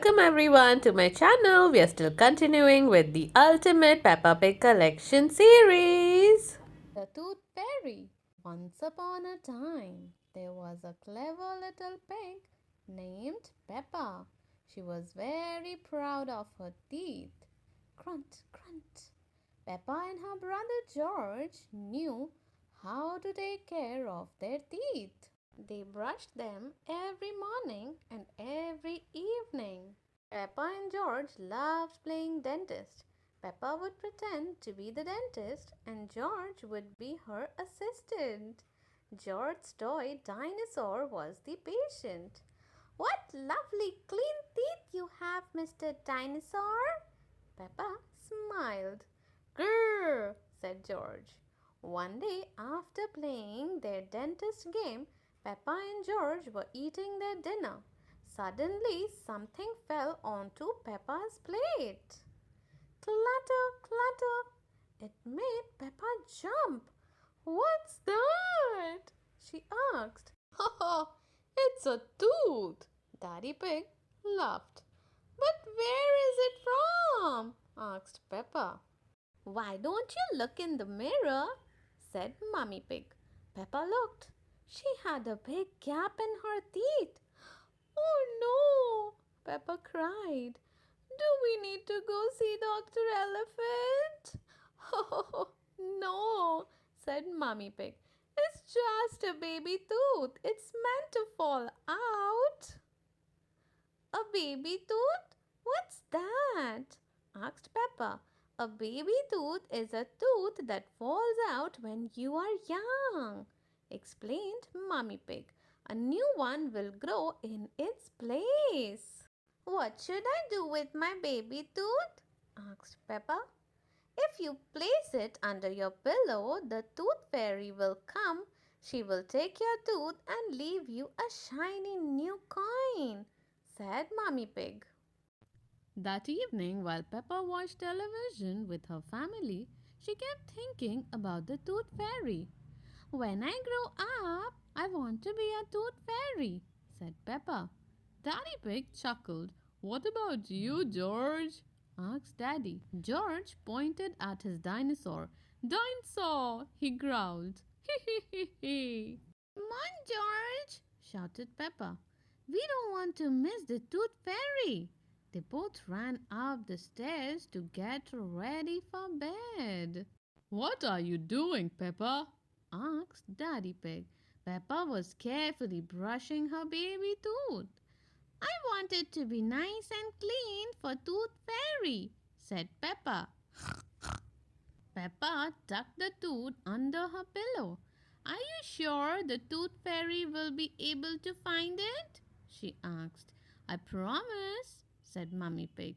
welcome everyone to my channel. We are still continuing with the Ultimate Peppa Pig Collection series. The Tooth Fairy. Once upon a time, there was a clever little pig named Peppa. She was very proud of her teeth. Grunt, grunt. Peppa and her brother George knew how to take care of their teeth. They brushed them every morning and every evening. Peppa and George loved playing dentist. Peppa would pretend to be the dentist and George would be her assistant. George's toy dinosaur was the patient. What lovely clean teeth you have, Mr. Dinosaur! Peppa smiled. Grrr, said George. One day, after playing their dentist game, Peppa and George were eating their dinner. Suddenly, something fell onto Peppa's plate. Clatter, clatter. It made Peppa jump. What's that? She asked. Ha ha, it's a tooth. Daddy Pig laughed. But where is it from? Asked Peppa. Why don't you look in the mirror? Said Mummy Pig. Peppa looked. She had a big gap in her teeth. Oh no! Peppa cried. Do we need to go see Dr. Elephant? Oh, no, said Mummy Pig. It's just a baby tooth. It's meant to fall out. A baby tooth? What's that? Asked Peppa. A baby tooth is a tooth that falls out when you are young, explained Mummy Pig. A new one will grow in its place. What should I do with my baby tooth? Asked Peppa. If you place it under your pillow, the tooth fairy will come. She will take your tooth and leave you a shiny new coin, said Mummy Pig. That evening, while Peppa watched television with her family, she kept thinking about the tooth fairy. When I grow up, I want to be a tooth fairy, said Peppa. Daddy Pig chuckled. What about you, George? Asked Daddy. George pointed at his dinosaur. Dinosaur, he growled. Hee hee hee. Come on, George, shouted Peppa. We don't want to miss the tooth fairy. They both ran up the stairs to get ready for bed. What are you doing, Peppa? Asked Daddy Pig. Peppa was carefully brushing her baby tooth. I want it to be nice and clean for Tooth Fairy, said Peppa. Peppa tucked the tooth under her pillow. Are you sure the Tooth Fairy will be able to find it? She asked. I promise, said Mummy Pig.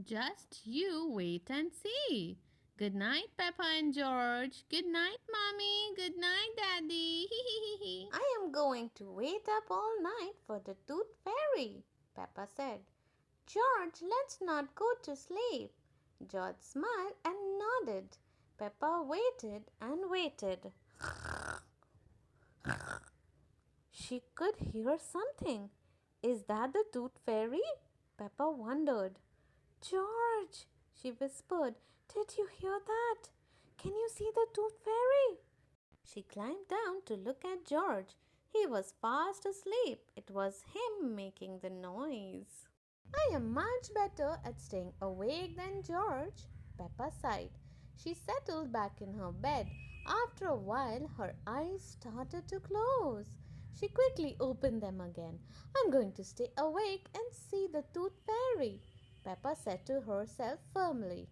Just you wait and see. Good night, Peppa and George. Good night, Mommy. Good night, Daddy. I am going to wait up all night for the Tooth Fairy, Peppa said. George, let's not go to sleep. George smiled and nodded. Peppa waited and waited. She could hear something. Is that the Tooth Fairy? Peppa wondered. George, she whispered, did you hear that? Can you see the Tooth Fairy? She climbed down to look at George. He was fast asleep. It was him making the noise. I am much better at staying awake than George, Peppa sighed. She settled back in her bed. After a while, her eyes started to close. She quickly opened them again. I'm going to stay awake and see the Tooth Fairy, Peppa said to herself firmly.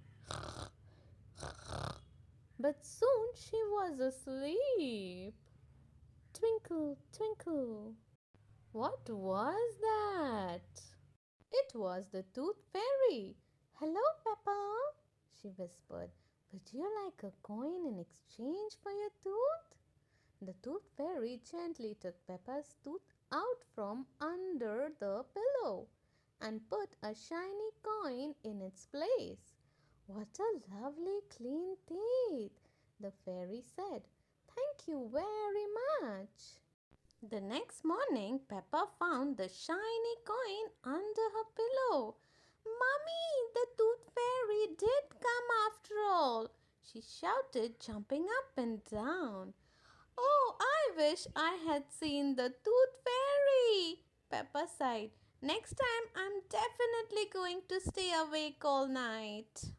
But soon she was asleep. Twinkle, twinkle. What was that? It was the Tooth Fairy. Hello, Peppa, she whispered. Would you like a coin in exchange for your tooth? The Tooth Fairy gently took Peppa's tooth out from under the pillow and put a shiny coin in its place. What a lovely clean teeth, the fairy said. Thank you very much. The next morning, Peppa found the shiny coin under her pillow. Mummy, the tooth fairy did come after all, she shouted, jumping up and down. Oh, I wish I had seen the tooth fairy, Peppa sighed. Next time, I'm definitely going to stay awake all night.